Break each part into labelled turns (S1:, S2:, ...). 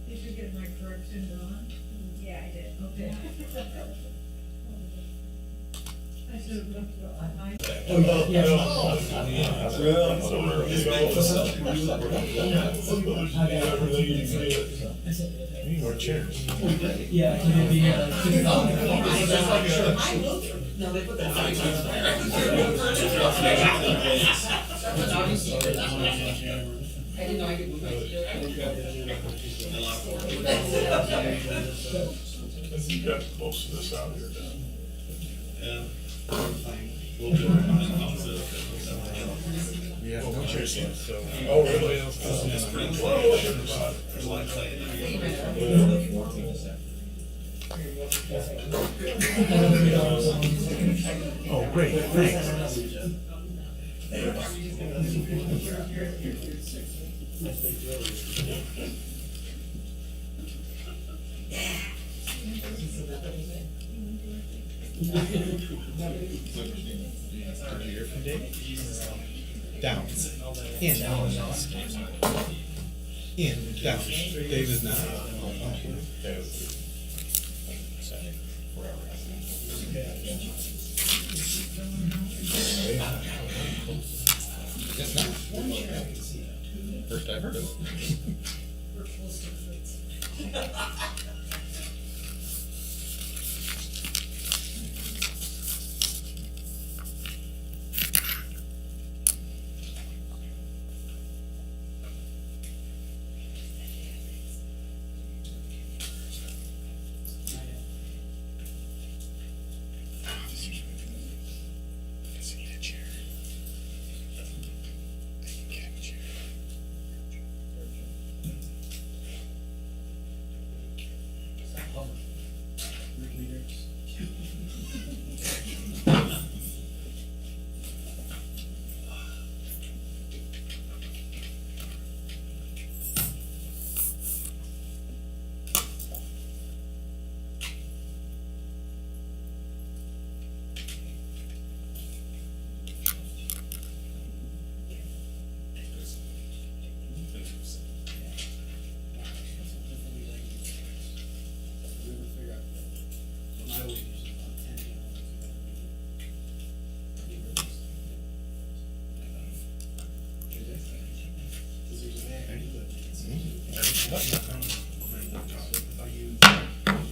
S1: Did you get my correction done?
S2: Yeah, I did.
S1: Okay. I should have looked at my.
S3: Need more chairs.
S4: Yeah, can it be,
S5: No, they put that. I didn't know I could move my
S3: You got most of this out here done.
S6: Yeah. We'll do it.
S3: Yeah, no chairs left, so. Oh, really? It's pretty close. There's a lot of clay in there. Oh, great, thanks.
S7: Down. In. In. Down. Dave is not. Guess not. First I've heard of it.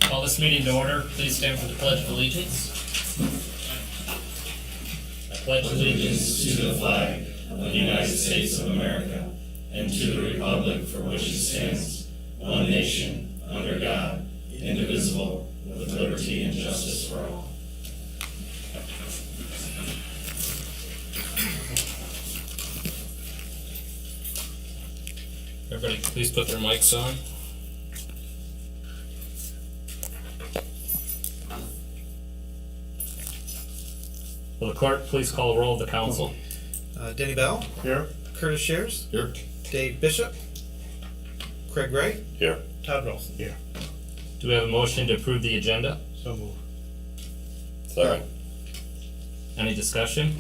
S8: Call this meeting to order. Please stand for the Pledge of Allegiance. I pledge allegiance to the flag of the United States of America and to the republic for which it stands, one nation, under God, indivisible, with liberty and justice for all. Everybody, please put their mics on. Will the clerk please call the roll of the council?
S7: Denny Bell.
S3: Here?
S7: Curtis Shares.
S3: Here.
S7: Dave Bishop. Craig Wright.
S3: Here.
S7: Todd Rolson.
S3: Here.
S8: Do we have a motion to approve the agenda?
S7: So move.
S3: Sorry.
S8: Any discussion?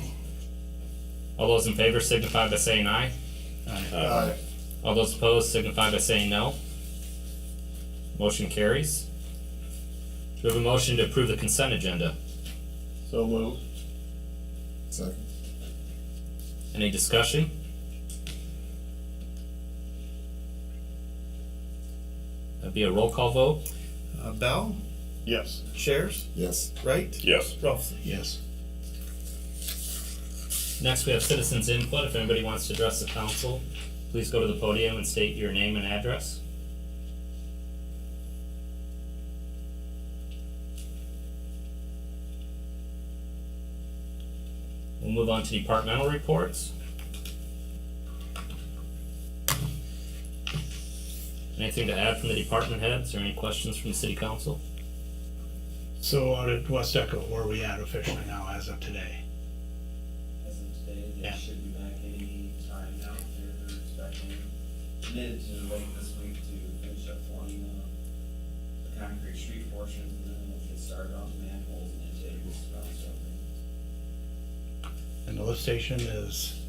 S8: All those in favor signify by saying aye.
S3: Aye.
S8: All those opposed signify by saying no. Motion carries. Do we have a motion to approve the consent agenda?
S3: So moved. Second.
S8: Any discussion? That'd be a roll call vote.
S7: Bell.
S3: Yes.
S7: Shares.
S3: Yes.
S7: Wright.
S3: Yes.
S7: Rolson.
S3: Yes.
S8: Next, we have citizens input. If anybody wants to address the council, please go to the podium and state your name and address. We'll move on to departmental reports. Anything to add from the department heads or any questions from the city council?
S9: So out at West Echo, where are we at officially now as of today?
S10: As of today, they
S9: Yeah.
S10: should be back any time now. They're expecting mid to late this week to finish up forming the concrete street portions, and then we'll get started on the manholes and intakes, ground stuff.
S9: And the lift station is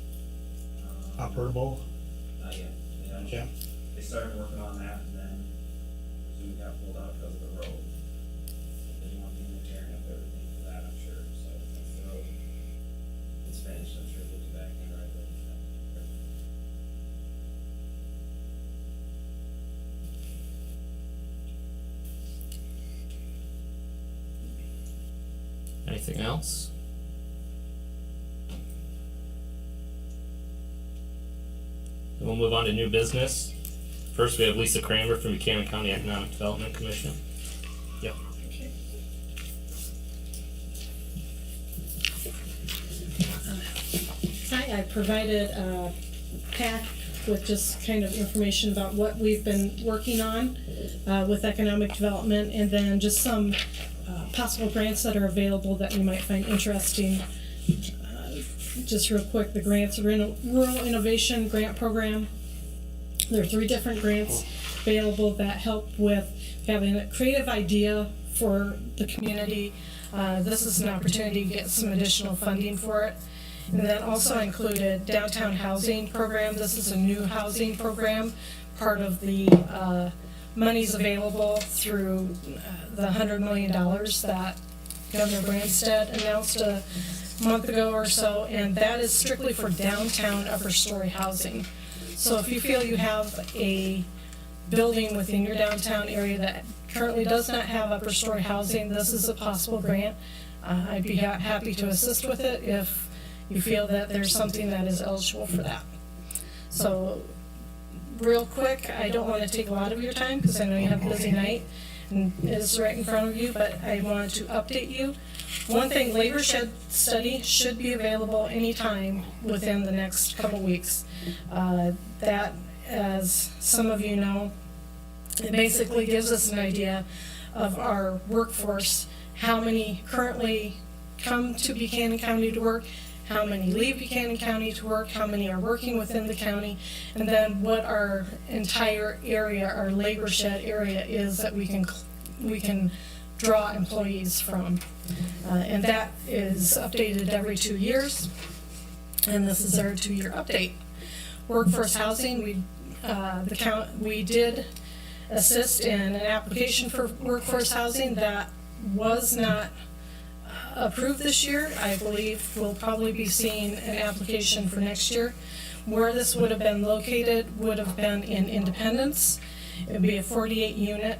S9: operable?
S10: not yet. They haven't-
S9: Okay.
S10: They started working on that and then Zoom got pulled out because of the road. They didn't want them tearing up everything for that, I'm sure, so once the road is finished, I'm sure they'll be back in right away.
S8: Anything else? Then we'll move on to new business. First, we have Lisa Kramer from Buchanan County Economic Development Commission. Yep.
S2: Hi, I provided a pack with just kind of information about what we've been working on with economic development, and then just some possible grants that are available that you might find interesting. Just real quick, the grants are in a Rural Innovation Grant Program. There are 3 different grants available that help with having a creative idea for the community. This is an opportunity to get some additional funding for it. And then also included Downtown Housing Program. This is a new housing program, part of the monies available through the $100 million that Governor Branstad announced a month ago or so, and that is strictly for downtown upper story housing. So if you feel you have a building within your downtown area that currently does not have upper story housing, this is a possible grant. I'd be happy to assist with it if you feel that there's something that is eligible for that. So real quick, I don't want to take a lot of your time because I know you have a busy night and it's right in front of you, but I wanted to update you. One thing, labor shed study should be available anytime within the next couple weeks. That, as some of you know, it basically gives us an idea of our workforce, how many currently come to Buchanan County to work, how many leave Buchanan County to work, how many are working within the county, and then what our entire area, our labor shed area is that we can draw employees from. And that is updated every 2 years, and this is our 2-year update. Workforce housing, we did assist in an application for workforce housing that was not approved this year. I believe we'll probably be seeing an application for next year. Where this would have been located would have been in Independence. It would be a 48-unit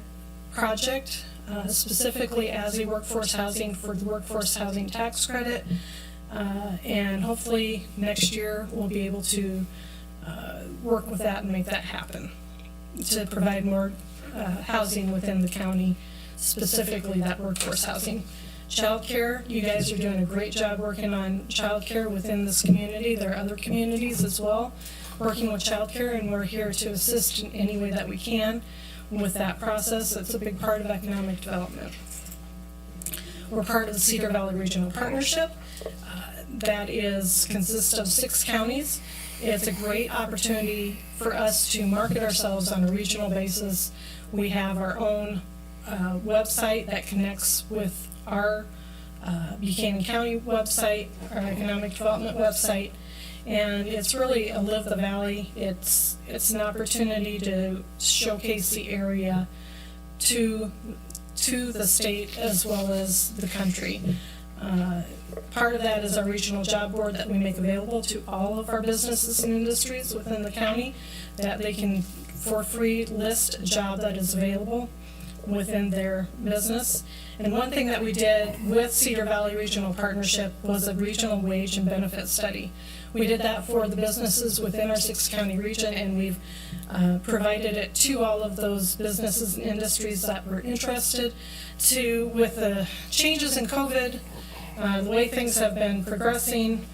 S2: project, specifically as a workforce housing for the workforce housing tax credit. And hopefully next year we'll be able to work with that and make that happen, to provide more housing within the county, specifically that workforce housing. Childcare, you guys are doing a great job working on childcare within this community. There are other communities as well working with childcare, and we're here to assist in any way that we can with that process. It's a big part of economic development. We're part of the Cedar Valley Regional Partnership. That consists of 6 counties. It's a great opportunity for us to market ourselves on a regional basis. We have our own website that connects with our Buchanan County website, our economic development website, and it's really a Live the Valley. It's an opportunity to showcase the area to the state as well as the country. Part of that is our regional job board that we make available to all of our businesses and industries within the county, that they can for free list a job that is available within their business. And one thing that we did with Cedar Valley Regional Partnership was a regional wage and benefit study. We did that for the businesses within our 6-county region, and we've provided it to all of those businesses and industries that were interested. With the changes in COVID, the way things have been progressing,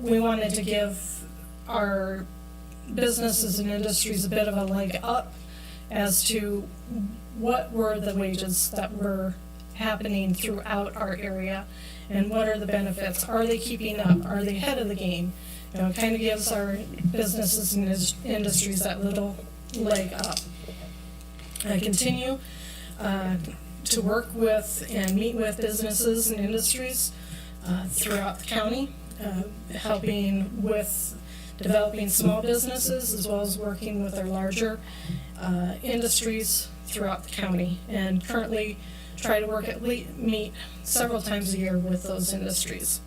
S2: we wanted to give our businesses and industries a bit of a leg up as to what were the wages that were happening throughout our area and what are the benefits. Are they keeping up? Are they ahead of the game? It kind of gives our businesses and industries that little leg up. I continue to work with and meet with businesses and industries throughout the county, helping with developing small businesses as well as working with our larger industries throughout the county, and currently try to work meet several times a year with those industries.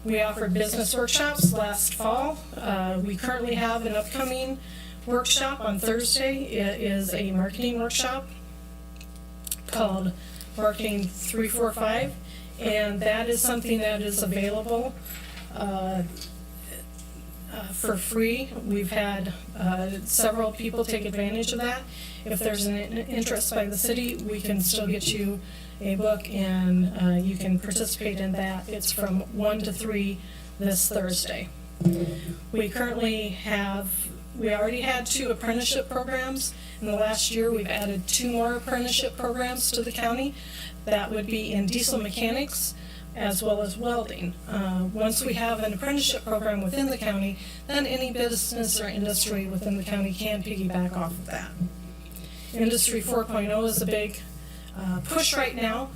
S2: We offered business workshops last fall. We currently have an upcoming workshop on Thursday. It is a marketing workshop called Marketing 345, and that is something that is available for free. We've had several people take advantage of that. If there's an interest by the city, we can still get you a book, and you can participate in that. It's from 1 to 3 this Thursday. We already had 2 apprenticeship programs. In the last year, we've added 2 more apprenticeship programs to the county. That would be in diesel mechanics as well as welding. Once we have an apprenticeship program within the county, then any business or industry within the county can piggyback off of that. Industry 4.0 is a big push right now.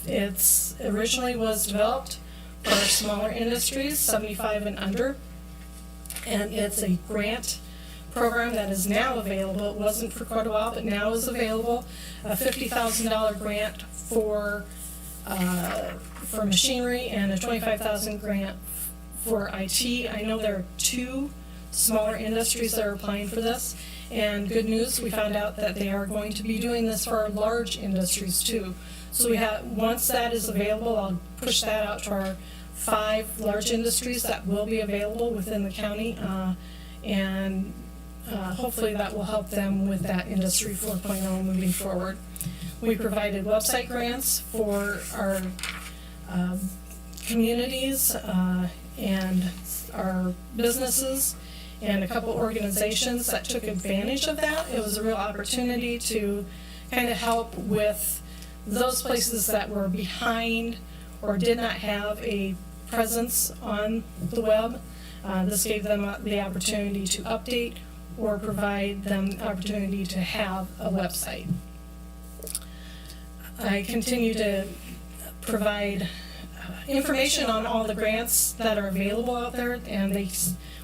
S2: It's originally was developed for smaller industries, 75 and under, and it's a grant program that is now available. It wasn't for quite a while, but now is available. A $50,000 grant for machinery and a $25,000 grant for IT. I know there are 2 smaller industries that are applying for this, and good news, we found out that they are going to be doing this for our large industries too. So once that is available, I'll push that out to our 5 large industries that will be available within the county, and hopefully that will help them with that Industry 4.0 moving forward. We provided website grants for our communities and our businesses, and a couple organizations that took advantage of that. It was a real opportunity to kind of help with those places that were behind or did not have a presence on the web. This gave them the opportunity to update or provide them the opportunity to have a website. I continue to provide information on all the grants that are available out there, and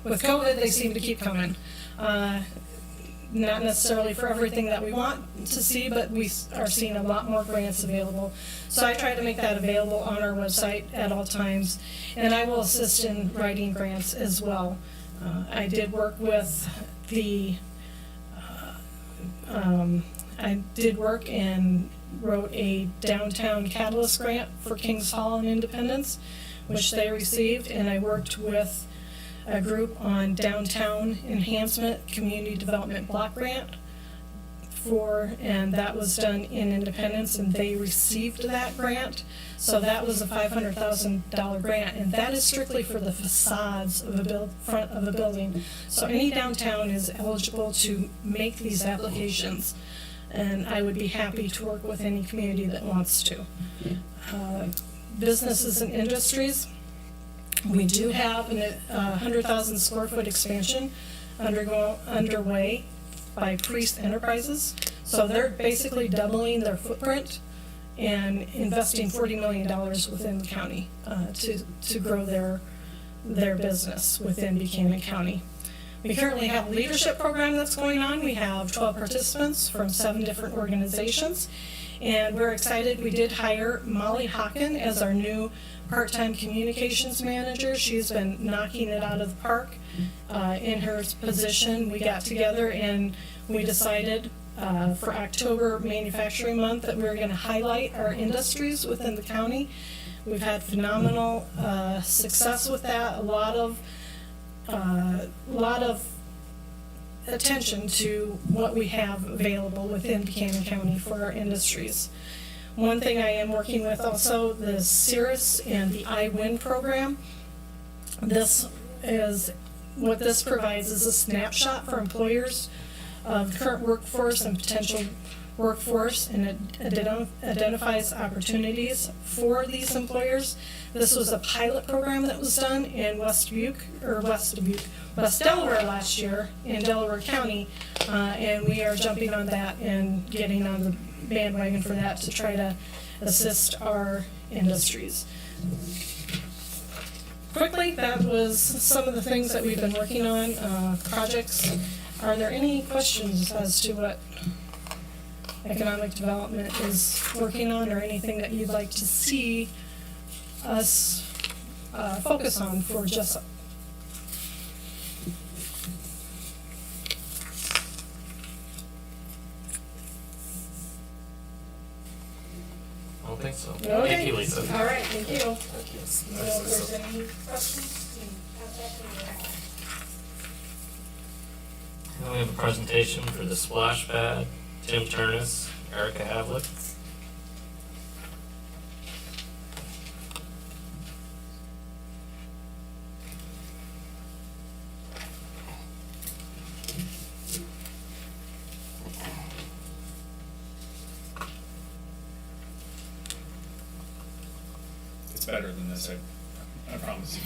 S2: with COVID, they seem to keep coming. Not necessarily for everything that we want to see, but we are seeing a lot more grants available. So I try to make that available on our website at all times, and I will assist in writing grants as well. I did work with I did work and wrote a downtown catalyst grant for Kings Hall and Independence, which they received, and I worked with a group on downtown enhancement community development block grant and that was done in Independence, and they received that grant. So that was a $500,000 grant, and that is strictly for the facades of front of a building. So any downtown is eligible to make these applications, and I would be happy to work with any community that wants to. Businesses and industries, we do have a 100,000 square foot expansion underway by Priest Enterprises. So they're basically doubling their footprint and investing $40 million within the county to grow their business within Buchanan County. We currently have a leadership program that's going on. We have 12 participants from 7 different organizations, and we're excited. We did hire Molly Hocken as our new part-time communications manager. She's been knocking it out of the park in her position. We got together and we decided for October Manufacturing Month that we were going to highlight our industries within the county. We've had phenomenal success with that. A lot of attention to what we have available within Buchanan County for our industries. One thing I am working with also, the CIRRUS and the iWin program. What this provides is a snapshot for employers of the current workforce and potential workforce, and it identifies opportunities for these employers. This was a pilot program that was done in West Delaware last year in Delaware County, and we are jumping on that and getting on the bandwagon for that to try to assist our industries. quickly, that was some of the things that we've been working on, projects. Are there any questions as to what economic development is working on, or anything that you'd like to see us focus on for Jessup?
S8: I don't think so.
S2: Okay.
S8: Thank you, Lisa.
S2: All right, thank you. So if there's any questions,
S8: Now we have a presentation for the splash pad. Tim Turnus, Erica Havlick.
S3: It's better than this, I promise you.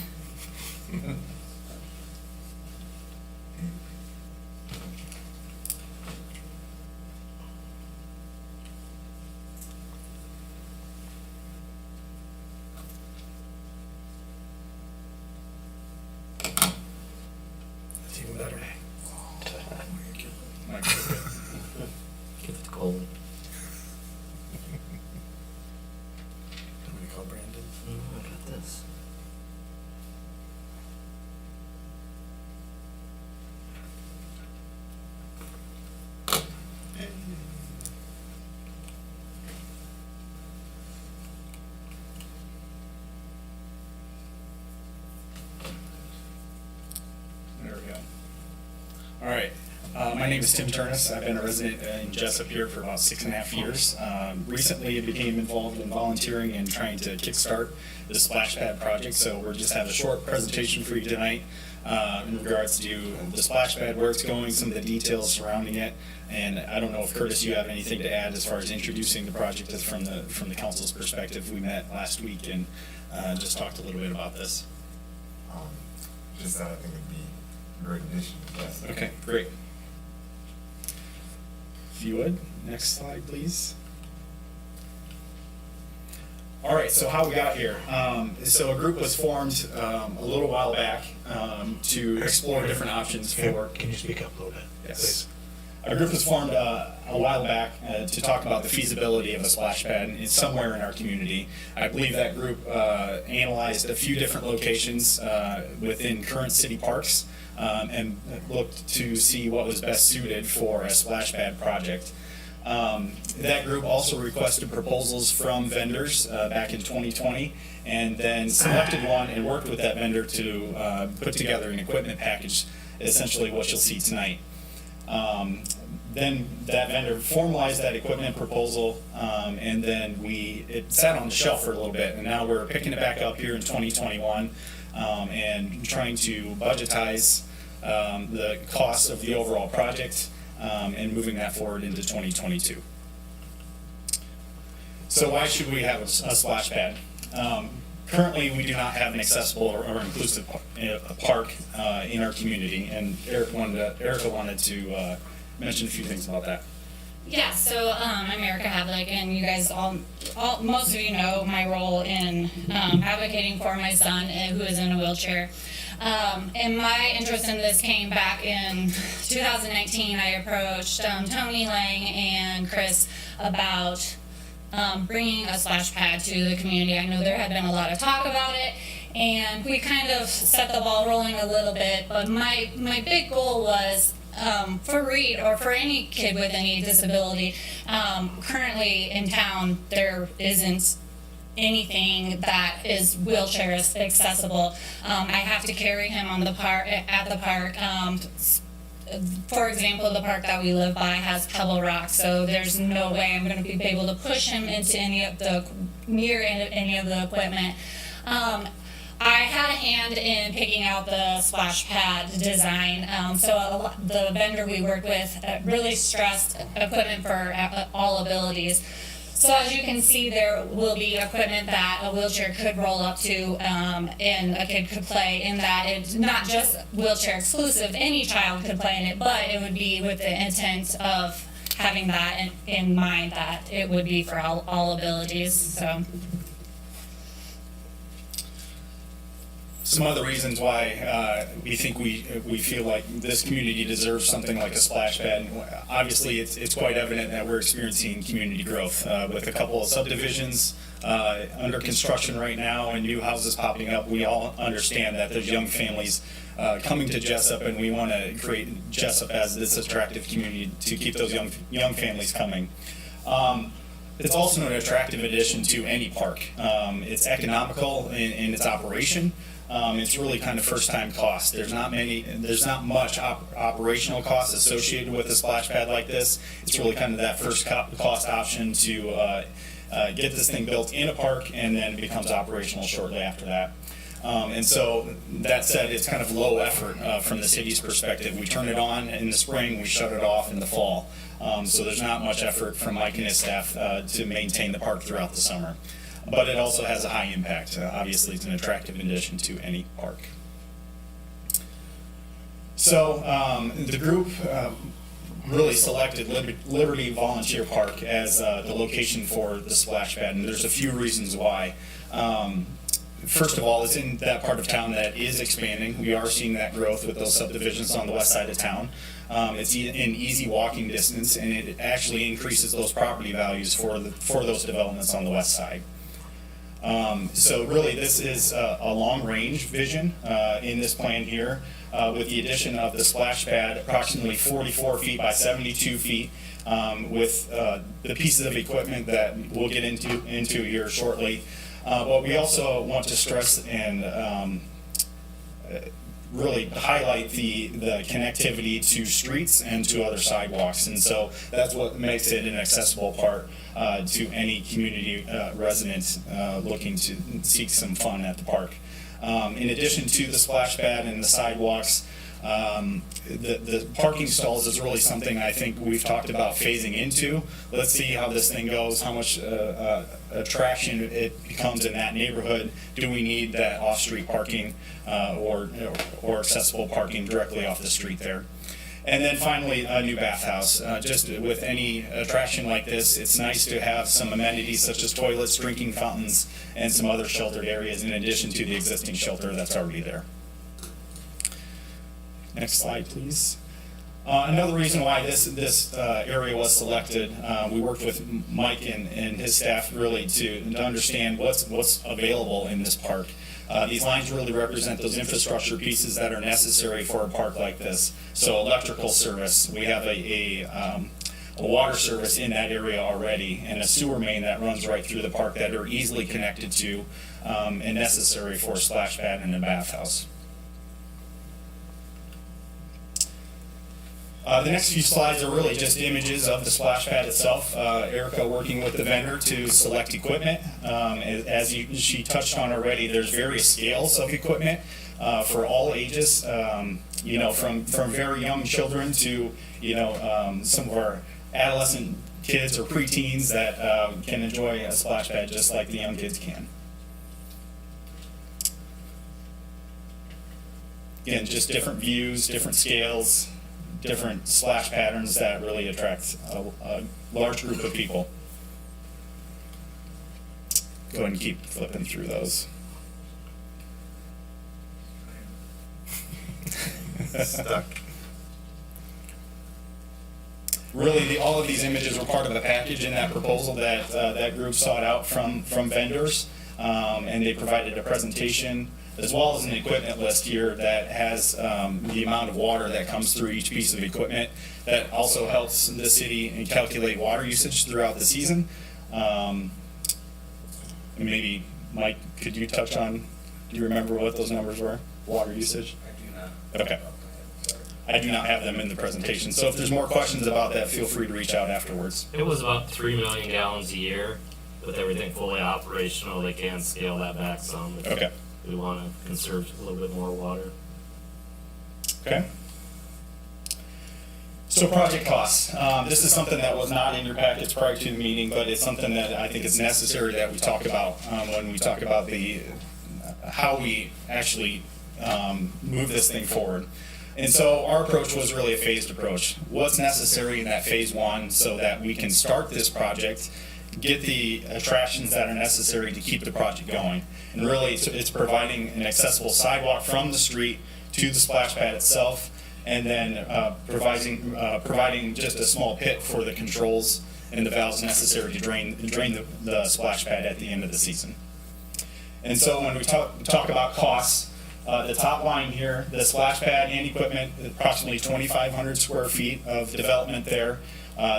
S7: It's even better.
S3: Mike,
S8: Give it to Colton.
S7: I'm gonna call Brandon.
S8: I got this.
S3: There we go. All right. My name is Tim Turnus. I've been a resident in Jessup here for about 6.5 years. Recently, I became involved in volunteering and trying to kickstart the splash pad project. So we're just have a short presentation for you tonight in regards to the splash pad, where it's going, some of the details surrounding it. And I don't know if Curtis, you have anything to add as far as introducing the project from the council's perspective. We met last week and just talked a little bit about this.
S4: Just that I think it'd be a great addition, yes.
S3: Okay, great. If you would, next slide, please. All right, so how we got here. So a group was formed a little while back to explore different options for.
S9: Can you speak up a little bit?
S3: Yes. A group was formed a while back to talk about the feasibility of a splash pad. It's somewhere in our community. I believe that group analyzed a few different locations within current city parks and looked to see what was best suited for a splash pad project. That group also requested proposals from vendors back in 2020 and then selected one and worked with that vendor to put together an equipment package, essentially what you'll see tonight. Then that vendor formalized that equipment proposal, and then it sat on the shelf for a little bit, and now we're picking it back up here in 2021 and trying to budgetize the cost of the overall project and moving that forward into 2022. So why should we have a splash pad? Currently, we do not have an accessible or inclusive park in our community, and Erica wanted to mention a few things about that.
S11: Yeah, so I'm Erica Havlick, and you guys most of you know my role in advocating for my son who is in a wheelchair. And my interest in this came back in 2019. I approached Tony Lang and Chris about bringing a splash pad to the community. I know there had been a lot of talk about it, and we kind of set the ball rolling a little bit, but my big goal was for Reed or for any kid with any disability, currently in town there isn't anything that is wheelchair accessible. I have to carry him at the park. For example, the park that we live by has Pebble Rock, so there's no way I'm going to be able to push him into any of the equipment. I had a hand in picking out the splash pad design. So the vendor we worked with really stressed equipment for all abilities. So as you can see, there will be equipment that a wheelchair could roll up to and a kid could play in that. It's not just wheelchair exclusive, any child could play in it, but it would be with the intent of having that in mind, that it would be for all abilities.
S3: some other reasons why we think we feel like this community deserves something like a splash pad. Obviously, it's quite evident that we're experiencing community growth with a couple of subdivisions under construction right now and new houses popping up. We all understand that there's young families coming to Jessup, and we want to create Jessup as this attractive community to keep those young families coming. It's also an attractive addition to any park. It's economical in its operation. It's really kind of first-time cost. There's not much operational cost associated with a splash pad like this. It's really kind of that first cost option to get this thing built in a park, and then it becomes operational shortly after that. And so that said, it's kind of low effort from the city's perspective. We turn it on in the spring, we shut it off in the fall. So there's not much effort from Mike and his staff to maintain the park throughout the summer. But it also has a high impact. Obviously, it's an attractive addition to any park. So the group really selected Liberty Volunteer Park as the location for the splash pad, and there's a few reasons why. First of all, it's in that part of town that is expanding. We are seeing that growth with those subdivisions on the west side of town. It's in easy walking distance, and it actually increases those property values for those developments on the west side. So really, this is a long-range vision in this plan here, with the addition of the splash pad, approximately 44 feet by 72 feet, with the pieces of equipment that we'll get into here shortly. But we also want to stress and really highlight the connectivity to streets and to other sidewalks. And so that's what makes it an accessible park to any community resident looking to seek some fun at the park. In addition to the splash pad and the sidewalks, the parking stalls is really something I think we've talked about phasing into. Let's see how this thing goes, how much attraction it becomes in that neighborhood. Do we need that off-street parking or accessible parking directly off the street there? And then finally, a new bathhouse. Just with any attraction like this, it's nice to have some amenities such as toilets, drinking fountains, and some other sheltered areas in addition to the existing shelter that's already there. Next slide, please. Another reason why this area was selected, we worked with Mike and his staff really to understand what's available in this park. These lines really represent those infrastructure pieces that are necessary for a park like this. So electrical service, we have a water service in that area already, and a sewer main that runs right through the park that are easily connected to and necessary for a splash pad and a bathhouse. The next few slides are really just images of the splash pad itself. Erica working with the vendor to select equipment. As she touched on already, there's various scales of equipment for all ages, from very young children to, some of our adolescent kids or preteens that can enjoy a splash pad just like the young kids can. Again, just different views, different scales, different splash patterns that really attract a large group of people. Go ahead and keep flipping through those.
S4: Stuck.
S3: Really, all of these images were part of a package in that proposal that that group sought out from vendors, and they provided a presentation as well as an equipment list here that has the amount of water that comes through each piece of equipment. That also helps the city calculate water usage throughout the season. Maybe, Mike, could you touch on, do you remember what those numbers were, water usage?
S10: I do not.
S3: Okay. I do not have them in the presentation, so if there's more questions about that, feel free to reach out afterwards.
S8: It was about 3 million gallons a year. With everything fully operational, they can scale that back some.
S3: Okay.
S8: We want to conserve a little bit more water.
S3: Okay. So project costs. This is something that was not in your packets prior to the meeting, but it's something that I think is necessary that we talk about when we talk about how we actually move this thing forward. And so our approach was really a phased approach. What's necessary in that phase one so that we can start this project, get the attractions that are necessary to keep the project going. And really, it's providing an accessible sidewalk from the street to the splash pad itself, and then providing just a small pit for the controls and the valves necessary to drain the splash pad at the end of the season. And so when we talk about costs, the top line here, the splash pad and equipment, approximately 2,500 square feet of development there.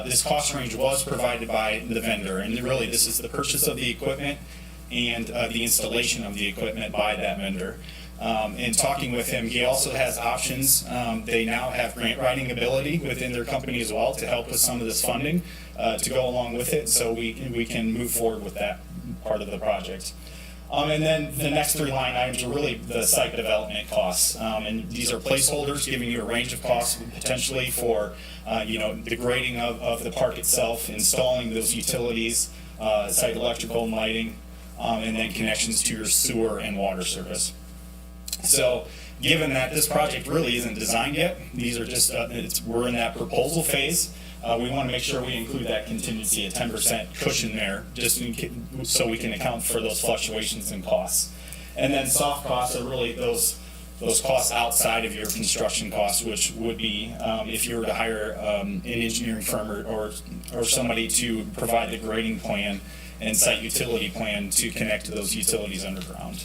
S3: This cost range was provided by the vendor, and really this is the purchase of the equipment and the installation of the equipment by that vendor. In talking with him, he also has options. They now have grant writing ability within their company as well to help with some of this funding to go along with it, so we can move forward with that part of the project. And then the next three line items are really the site development costs. And these are placeholders giving you a range of costs potentially for, the grading of the park itself, installing those utilities, site electrical and lighting, and then connections to your sewer and water service. So given that this project really isn't designed yet, these are just, we're in that proposal phase. We want to make sure we include that contingency, a 10% cushion there, just so we can account for those fluctuations in costs. And then soft costs are really those costs outside of your construction costs, which would be if you were to hire an engineering firm or somebody to provide the grading plan and site utility plan to connect to those utilities underground.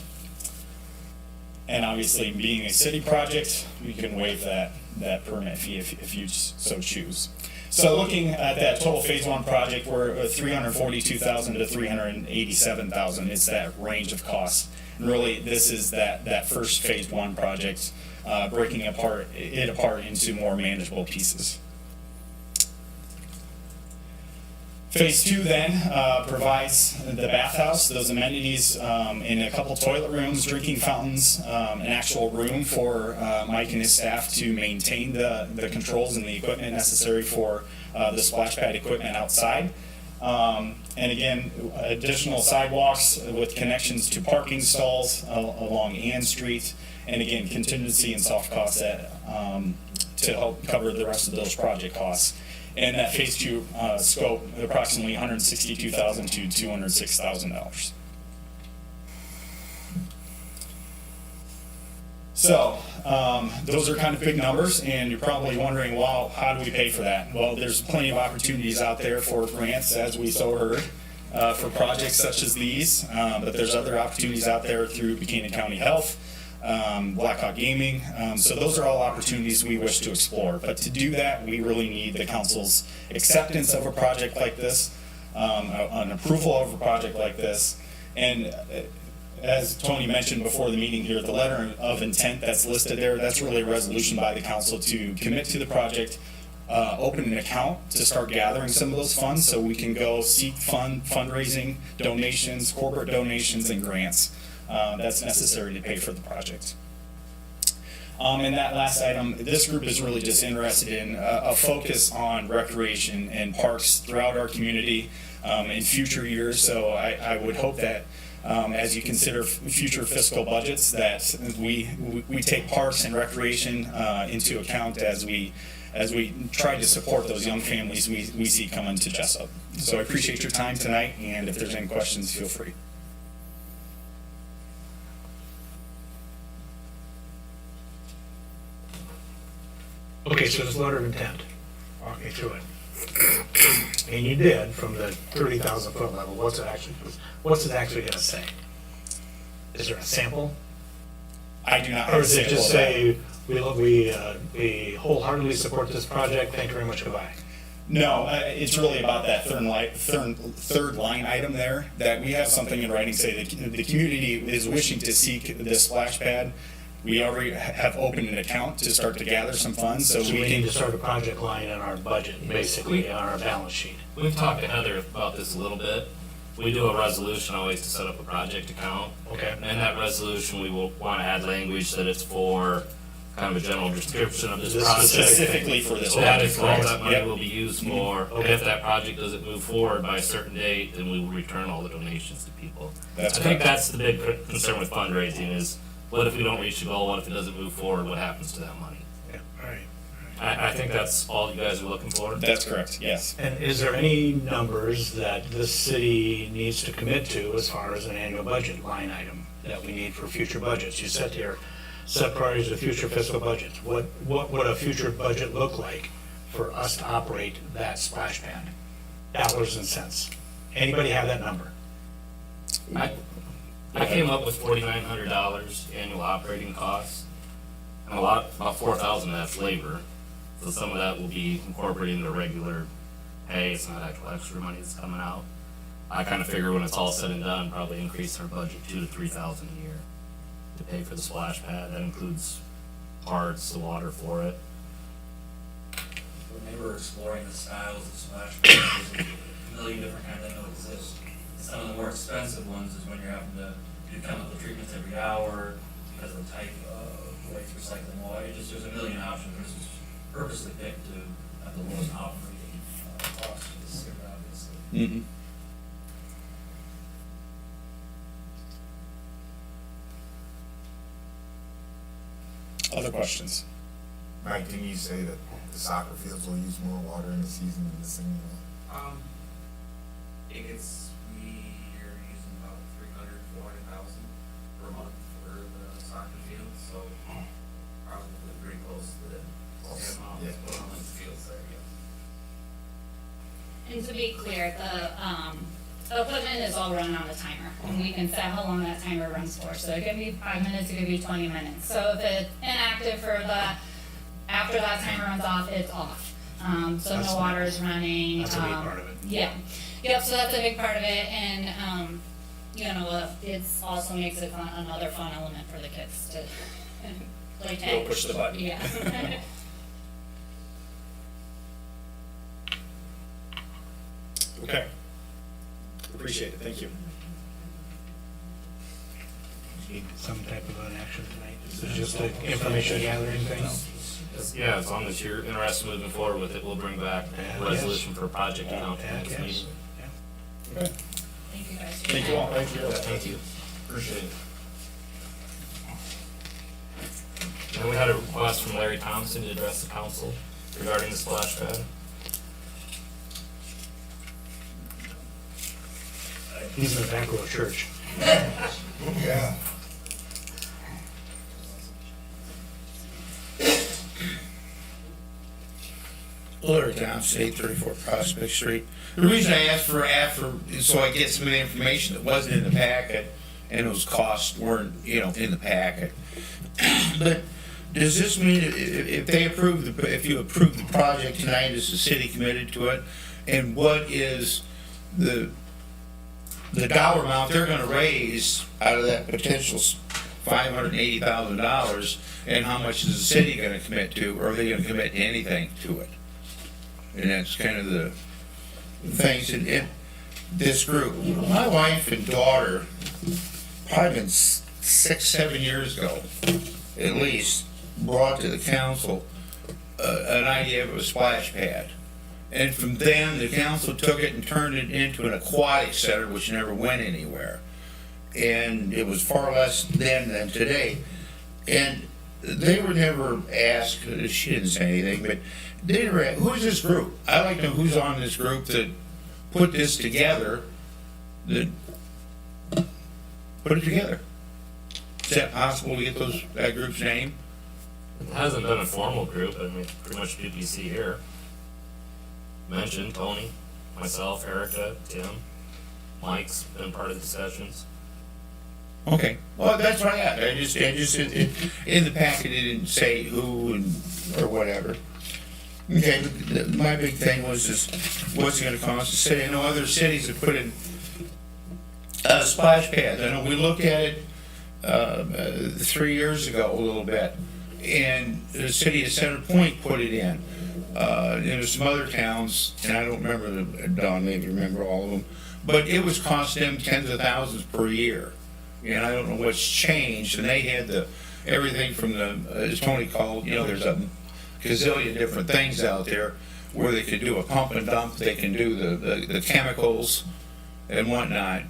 S3: And obviously, being a city project, we can waive that permit fee if you so choose. So looking at that total phase one project, we're at $342,000 to $387,000. It's that range of costs. And really, this is that first phase one project, breaking it apart into more manageable pieces. Phase two then provides the bathhouse, those amenities in a couple toilet rooms, drinking fountains, an actual room for Mike and his staff to maintain the controls and the equipment necessary for the splash pad equipment outside. And again, additional sidewalks with connections to parking stalls along Ann Street. And again, contingency and soft costs to help cover the rest of those project costs. And that phase two scope, approximately $162,000 to $206,000. So those are kind of big numbers, and you're probably wondering, well, how do we pay for that? Well, there's plenty of opportunities out there for grants, as we so heard, for projects such as these. But there's other opportunities out there through Buchanan County Health, Blackhawk Gaming. So those are all opportunities we wish to explore. But to do that, we really need the council's acceptance of a project like this, an approval of a project like this. And as Tony mentioned before the meeting here, the letter of intent that's listed there, that's really a resolution by the council to commit to the project, open an account to start gathering some of those funds so we can go seek fundraising, donations, corporate donations, and grants that's necessary to pay for the project. And that last item, this group is really just interested in a focus on recreation and parks throughout our community in future years. So I would hope that as you consider future fiscal budgets, that we take parks and recreation into account as we try to support those young families we see coming to Jessup. So I appreciate your time tonight, and if there's any questions, feel free.
S9: Okay, so this letter of intent, walk me through it. And you did from the 30,000 foot level. What's it actually going to say? Is there a sample?
S3: I do not have
S9: Or
S3: a
S9: does it
S3: sample
S9: just
S3: of that.
S9: say we wholeheartedly support this project? Thank you very much. Goodbye.
S3: No, it's really about that third line item there, that we have something in writing say that the community is wishing to seek this splash pad. We already have opened an account to start to gather some funds, so
S9: So
S3: we
S9: we need
S3: can.
S9: to start a project line in our budget, basically on our balance sheet.
S8: We've talked to Heather about this a little bit. We do a resolution always to set up a project account.
S9: Okay.
S8: And in that resolution, we will want to add language that it's for kind of a general description of this
S9: This
S8: project.
S3: Specifically for this
S8: That
S3: project,
S8: is all
S3: correct?
S8: that money
S3: Yep.
S8: will be used for. And if that project doesn't move forward by a certain date, then we will return all the donations to people.
S3: That's
S8: I think
S3: correct.
S8: that's the big concern with fundraising is, what if we don't reach the goal? What if it doesn't move forward? What happens to that money?
S9: Yeah, all right.
S8: I think that's all you guys are looking for.
S3: That's correct, yes.
S9: And is there any numbers that the city needs to commit to as far as an annual budget line item? that we need for future budgets? You said here, set priorities of future fiscal budgets. What would a future budget look like for us to operate that splash pad? Dollars and cents. Anybody have that number?
S8: I came up with $4,900 annual operating costs, and about 4,000 of that's labor. So some of that will be incorporated into regular pay. It's not actual extra money that's coming out. I kind of figure when it's all said and done, probably increase our budget $2,000 to $3,000 a year to pay for the splash pad. That includes parts, the water for it.
S5: When they were exploring the styles of splash pads, there's a million different kinds that know exist. Some of the more expensive ones is when you're having to do chemical treatments every hour because of the type of way it's recycling water. There's a million options. This was purposely picked to have the lowest operating cost of the city, obviously.
S3: Mm-hmm. Other questions?
S4: Mike, didn't you say that the soccer fields will use more water in the season than the singing one?
S10: It gets, we are using about 400,000 per month for the soccer field, so probably pretty close to the same amount
S4: Yeah.
S10: as put on the fields there, yeah.
S11: And to be clear, the equipment is all run on a timer, and we can set how long that timer runs for. So it could be 5 minutes, it could be 20 minutes. So if it's inactive for after that timer runs off, it's off. So
S9: That's
S11: no water is running.
S9: That's a big part of it.
S11: Yeah. Yep, so that's a big part of it, and, it's also makes it another fun element for the kids to play tag.
S3: Go push the button.
S11: Yeah.
S3: Okay. Appreciate it, thank you.
S9: Need some type of an action tonight? Is this just an information gathering thing?
S8: Yeah, as long as you're interested in moving forward with it, we'll bring back a resolution for project account for next meeting.
S3: Okay.
S11: Thank you guys.
S3: Thank you all. Thank you.
S8: Thank you.
S4: Appreciate it.
S8: And we had a request from Larry Thompson to address the council regarding the splash pad.
S9: He's in the back row of church.
S4: Yeah.
S12: Larry Thompson, 834 Prospect Street. The reason I asked for is so I get some of the information that wasn't in the packet, and those costs weren't, in the packet. But does this mean if you approve the project tonight, is the city committed to it? And what is the dollar amount they're gonna raise out of that potential $580,000, and how much is the city gonna commit to, or are they gonna commit to anything to it? And that's kind of the things in this group. My wife and daughter, probably been 6-7 years ago, at least, brought to the council an idea of a splash pad. And from then, the council took it and turned it into an aquatic center, which never went anywhere. And it was far less then than today. And they were never asked, she didn't say anything, but they never asked, who's this group? I'd like to know who's on this group that put this together, that put it together. Is that possible to get that group's name?
S8: It hasn't been a formal group, I mean, pretty much people you see here. Mentioned Tony, myself, Erica, Tim, Mike's been part of the discussions.
S12: Okay, well, that's what I got. I just in the packet, it didn't say who or whatever. Okay, my big thing was just, what's it gonna cost the city? I know other cities have put in splash pads. I know we looked at it 3 years ago a little bit, and the city of Center Point put it in. There's some other towns, and I don't remember, Don maybe remember all of them, but it was costing them tens of thousands per year. And I don't know what's changed, and they had everything from as Tony called, there's a gazillion different things out there where they can do a pump and dump, they can do the chemicals and whatnot,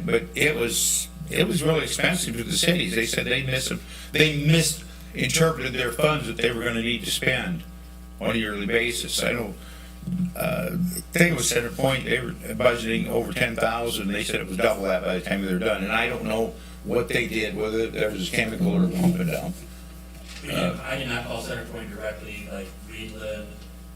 S12: but it was really expensive to the cities. They said they misinterpreted their funds that they were gonna need to spend on a yearly basis. I know, I think it was Center Point, they were budgeting over 10,000, they said it was double that by the time they were done, and I don't know what they did, whether there was chemical or pump and dump.
S5: I did not call Center Point directly, like Reedland,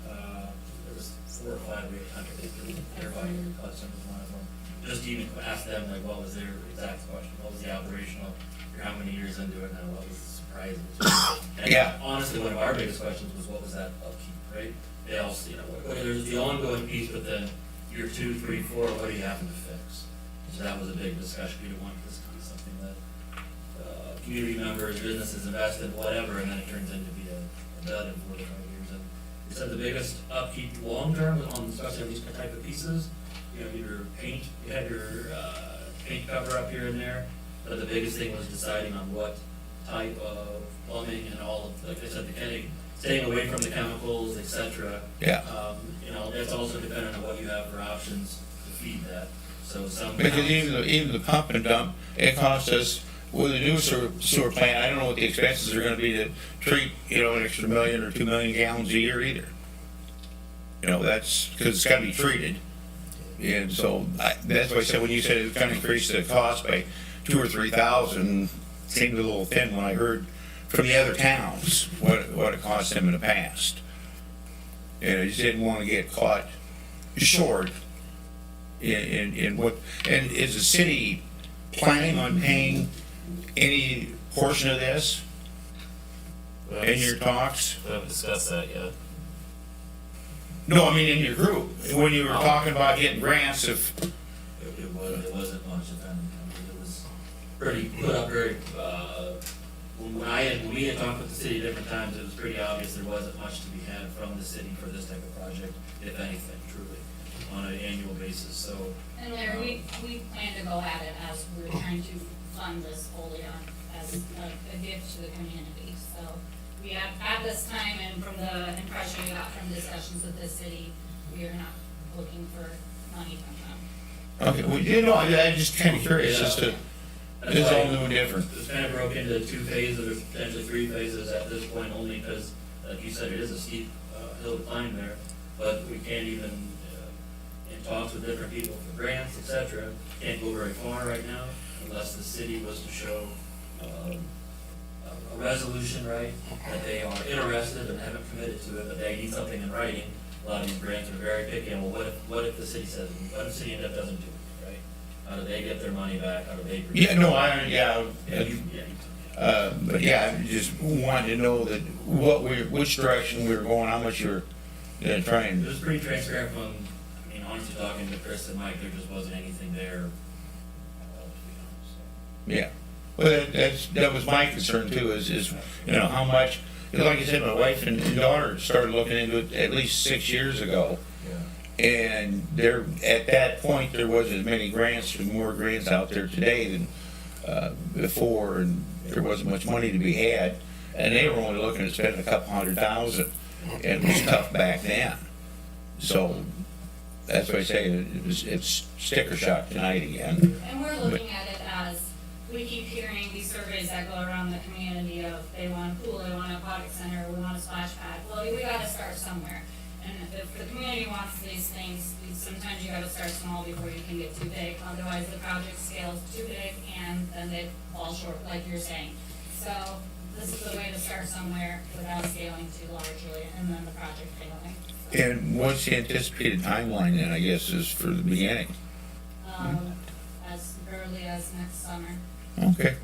S5: there was 4 or 5 we contacted, everybody, Hudson was one of them. Just even ask them, like, what was their exact question, what was the operational, you're how many years into it now, what was surprising? And
S12: Yeah.
S5: honestly, one of our biggest questions was, what was that upkeep, right? They all, you know, there's the ongoing piece, but then year 2, 3, 4, what do you happen to fix? So that was a big discussion, we didn't want this to be something that community members, businesses invest in, whatever, and then it turns into be a dud in 4 to 5 years. And he said the biggest upkeep long-term on especially on these type of pieces, you know, your paint, you had your paint cover up here and there, but the biggest thing was deciding on what type of plumbing and all of, like I said, staying away from the chemicals, et cetera.
S12: Yeah.
S5: You know, it's also dependent on what you have for options to feed that. So some.
S12: Because even the pump and dump, it costs us, with a new sewer plant, I don't know what the expenses are gonna be to treat, you know, an extra 1 million or 2 million gallons a year either. You know, that's, cause it's gotta be treated. And so, that's why I said, when you said it's gonna increase the cost by 2,000 or 3,000, seemed a little thin when I heard from the other towns, what it cost them in the past. And I just didn't wanna get caught short in what, and is the city planning on paying any portion of this in your talks?
S6: We haven't discussed that yet.
S12: No, I mean in your group, when you were talking about getting grants, if,
S5: It wasn't much of anything. It was pretty, put up very, when we had talked with the city different times, it was pretty obvious there wasn't much to be had from the city for this type of project, if anything, truly, on an annual basis, so.
S11: And Larry, we plan to go at it as we're trying to fund this wholly on, as a gift to the community, so. We have, at this time, and from the impression we got from discussions with the city, we are not looking for money from them.
S12: okay, well, you know, I'm just kinda curious as to, this is all new and different.
S5: It's kind of broken into 2 phases, or potentially 3 phases at this point, only because, like you said, it is a steep hill to climb there. But we can't even, in talks with different people for grants, et cetera, can't go very far right now unless the city was to show a resolution, right, that they are interested and haven't committed to it, but they need something in writing. A lot of these grants are very picky, and well, what if the city says, what if the city end up doesn't do it, right? How do they get their money back, how do they?
S12: Yeah, no, but yeah, I just wanted to know that which direction we were going, how much you're gonna try
S5: It
S12: and,
S5: was pretty transparent from, I mean, honestly, talking to Chris and Mike, there just wasn't anything there, to be honest, so.
S12: yeah. Well, that was my concern too, is, you know, how much, like I said, my wife and daughter started looking into it at least 6 years ago. And there, at that point, there wasn't as many grants, there's more grants out there today than before, and there wasn't much money to be had. And they were only looking to spend a couple $100,000, and it was tough back then. So, that's why I say it's sticker shock tonight again.
S11: And we're looking at it as, we keep hearing these surveys that go around the community of, they want a pool, they want an aquatic center, we want a splash pad. Well, we gotta start somewhere. And if the community wants these things, sometimes you gotta start small before you can get too big. Otherwise, the project scales too big and then they fall short, like you're saying. So this is the way to start somewhere without scaling too largely, and then the project failing.
S12: And what's the anticipated timeline then, I guess, is for the beginning?
S11: As early as next summer.
S12: Okay.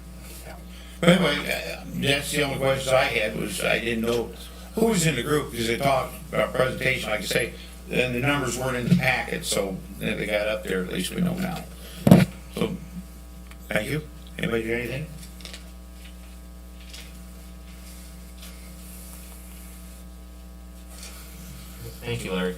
S12: But anyway, that's the only questions I had, was I didn't know who was in the group, because they talked about presentation, like I say, and the numbers weren't in the packet, so then they got up there, at least we know now. So, thank you. Anybody do anything?
S6: Thank you, Larry.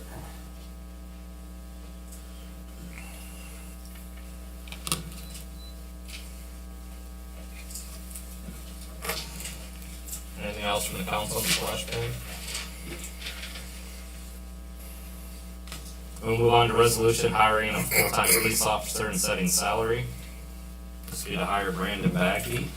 S6: Anything else from the council on the splash pad? We'll move on to resolution hiring a full-time police officer and setting salary. This would be to hire Brandon Bagby.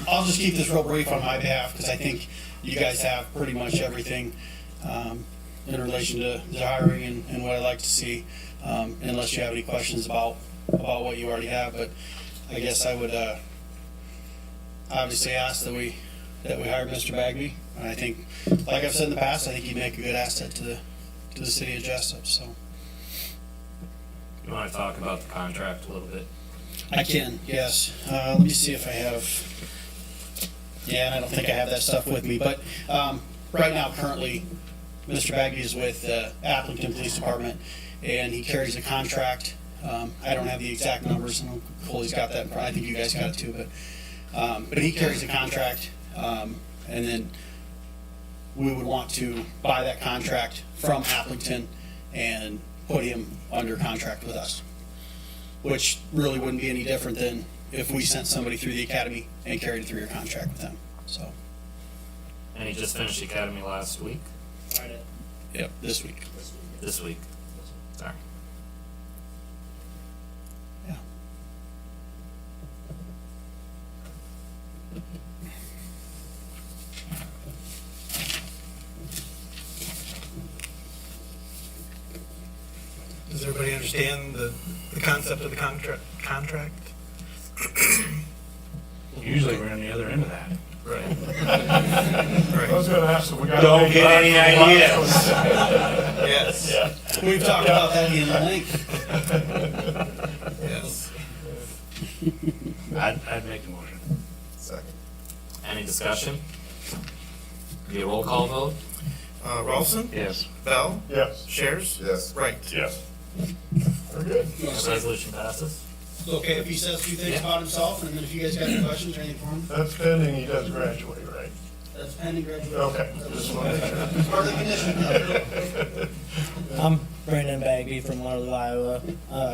S13: I'll just keep this real brief on my behalf, because I think you guys have pretty much everything. in relation to the hiring and what I'd like to see, unless you have any questions about what you already have. But I guess I would obviously ask that we hire Mr. Bagby. And I think, like I've said in the past, I think he'd make a good asset to the city of Jessup. So
S6: You want to talk about the contract a little bit?
S13: I can, yes. Let me see if I have. Yeah, and I don't think I have that stuff with me. But right now, currently, Mr. Bagby is with Appleton Police Department, and he carries a contract. I don't have the exact numbers, and Cole's got that in front. I think you guys got it too, but he carries a contract, and then we would want to buy that contract from Appleton and put him under contract with us, which really wouldn't be any different than if we sent somebody through the academy and carried a 3-year contract with them. So,
S6: And he just finished the academy last week?
S13: yep, this week.
S6: This week. Sorry.
S13: Yeah.
S9: Does everybody understand the concept of the contract? Usually we're on the other end of that.
S6: Right.
S8: I was gonna ask if we got.
S9: Don't get any ideas.
S8: Yes.
S9: Yeah.
S13: We've talked about that in length.
S9: Yes. I'd make the motion.
S4: Second.
S6: Any discussion? Be a roll call vote?
S9: Rolfson?
S7: Yes.
S9: Bell?
S8: Yes.
S9: Shares?
S4: Yes.
S9: Right.
S8: Yes. Very good.
S6: Resolution passes.
S13: It's okay if he says a few things about himself, and then if you guys got any questions or anything for him,
S8: That's pending he does graduate, right?
S13: that's pending graduation.
S8: Okay. Just wanna make sure.
S13: Part of the condition.
S14: I'm Brandon Bagby from Waterloo, Iowa.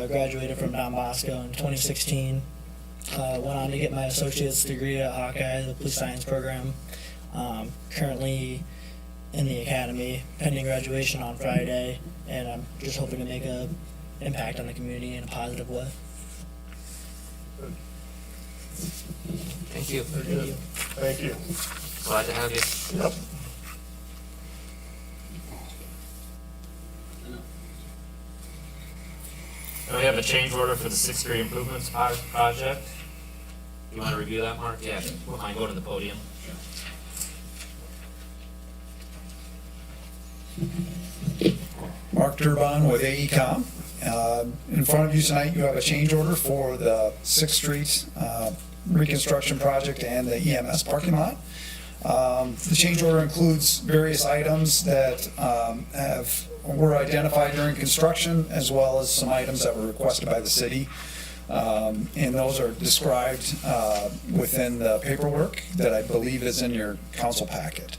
S14: Graduated from Don Bosco in 2016. Went on to get my associate's degree at Hawkeye, the police science program. Currently in the academy, pending graduation on Friday, and I'm just hoping to make an impact on the community in a positive way.
S6: Thank you.
S8: Very good. Thank you.
S6: Glad to have you.
S8: Yep.
S6: And we have a change order for the 6th Street Improvements Project. You want to review that, Mark? Yeah. Won't mind going to the podium.
S15: Mark Durbin with AECom. In front of you tonight, you have a change order for the 6th Street reconstruction project and the EMS parking lot. The change order includes various items that were identified during construction, as well as some items that were requested by the city. And those are described within the paperwork that I believe is in your council packet.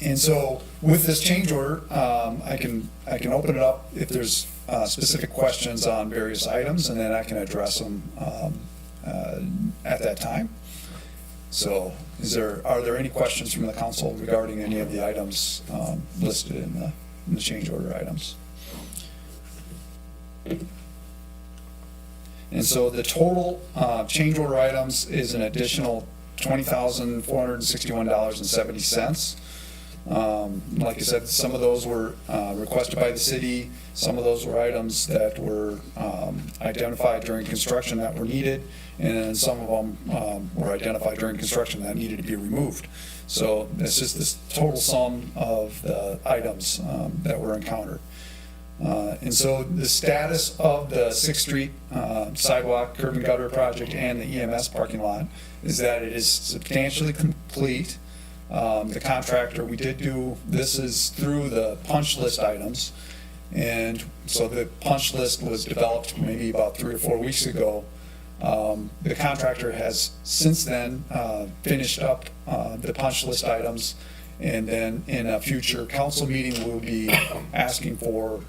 S15: And so with this change order, I can open it up if there's specific questions on various items, and then I can address them at that time. So are there any questions from the council regarding any of the items listed in the change order items? And so the total change order items is an additional $20,461.70. Like I said, some of those were requested by the city. Some of those were items that were identified during construction that were needed, and some of them were identified during construction that needed to be removed. So it's just this total sum of the items that were encountered. And so the status of the 6th Street sidewalk, curb and gutter project and the EMS parking lot is that it is substantially complete. The contractor, we did do, this is through the punch list items. And so the punch list was developed maybe about 3 or 4 weeks ago. The contractor has since then finished up the punch list items. And then in a future council meeting, we'll be asking for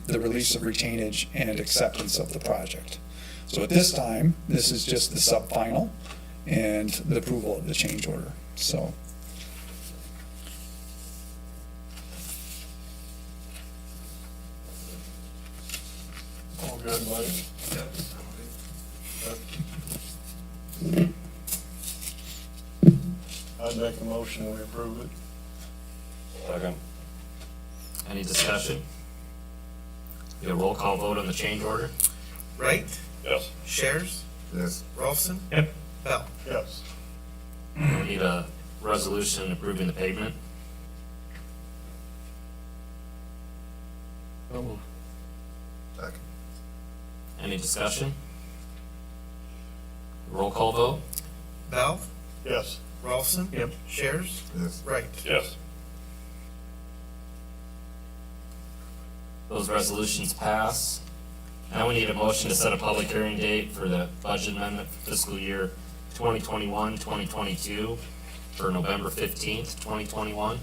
S15: the release of retainage and acceptance of the project. So at this time, this is just the sub-final and the approval of the change order. So.
S8: All good, buddy?
S5: Yep.
S8: I'd make a motion we approve it.
S7: Second.
S6: Any discussion? Get a roll call vote on the change order?
S9: Wright,
S7: Yes.
S9: Shares,
S4: Yes.
S9: Rolfson,
S7: Yep.
S9: Bell.
S7: Yes.
S6: We need a resolution approving the pavement.
S7: So moved.
S4: Second.
S6: Any discussion? Roll call vote?
S9: Bell,
S7: Yes.
S9: Rolfson.
S7: Yep.
S9: Shares,
S4: Yes.
S9: Wright.
S7: Yes.
S6: Those resolutions pass. Now we need a motion to set a public hearing date for the budget amendment for fiscal year 2021, 2022 for November 15th, 2021.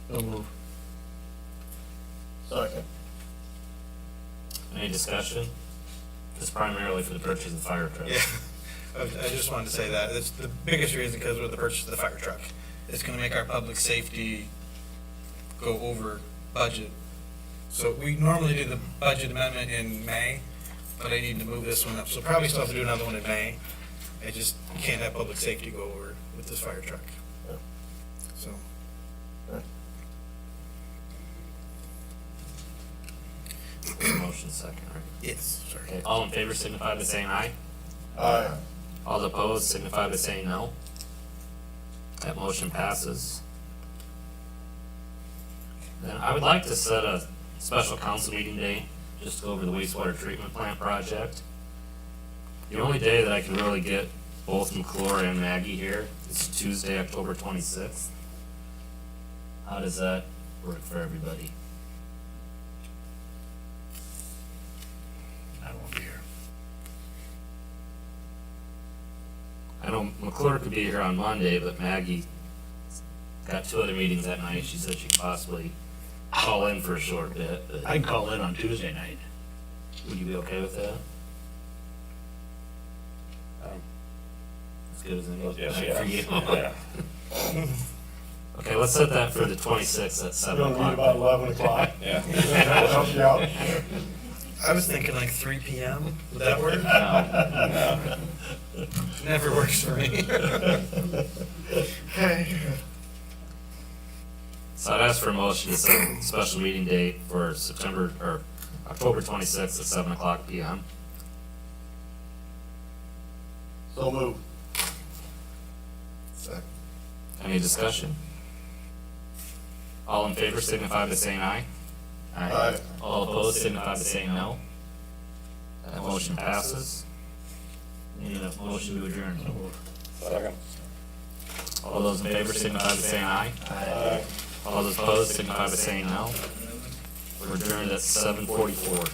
S7: So moved. Second.
S6: Any discussion? It's primarily for the purchase of the fire truck.
S9: Yeah, I just wanted to say that. It's the biggest reason because of the purchase of the fire truck. It's gonna make our public safety go over budget. So we normally do the budget amendment in May, but I need to move this one up. So probably still have to do another one in May. I just can't have public safety go over with this fire truck. So.
S6: Motion second, right?
S9: Yes, sorry.
S6: Okay, all in favor signify by saying aye.
S7: Aye.
S6: All opposed signify by saying no. That motion passes. Then I would like to set a special council meeting day, just to go over the wastewater treatment plant project. The only day that I can really get both McClure and Maggie here is Tuesday, October 26th. How does that work for everybody?
S7: I won't be here.
S6: I know McClure could be here on Monday, but Maggie got 2 other meetings that night. She said she could possibly call in for a short bit, but
S7: I can call in on Tuesday night.
S6: would you be okay with that? As good as any
S7: Yes,
S6: night for you.
S7: Yeah.
S6: Okay, let's set that for the 26th at 7 o'clock.
S7: 11 o'clock?
S6: Yeah.
S7: That'll help you out.
S9: I was thinking like 3 p.m. Would that work?
S6: No.
S9: Never works for me. Okay.
S6: So I'd ask for a motion to set a special meeting date for September, or October 26th at 7 o'clock p.m.
S7: So moved.
S4: Second.
S6: Any discussion? All in favor signify by saying aye.
S7: Aye.
S6: All opposed signify by saying no. That motion passes. Need a motion to adjourn.
S7: Second.
S6: All those in favor signify by saying aye.
S7: Aye.
S6: All those opposed signify by saying no. We're adjourned at 7:44.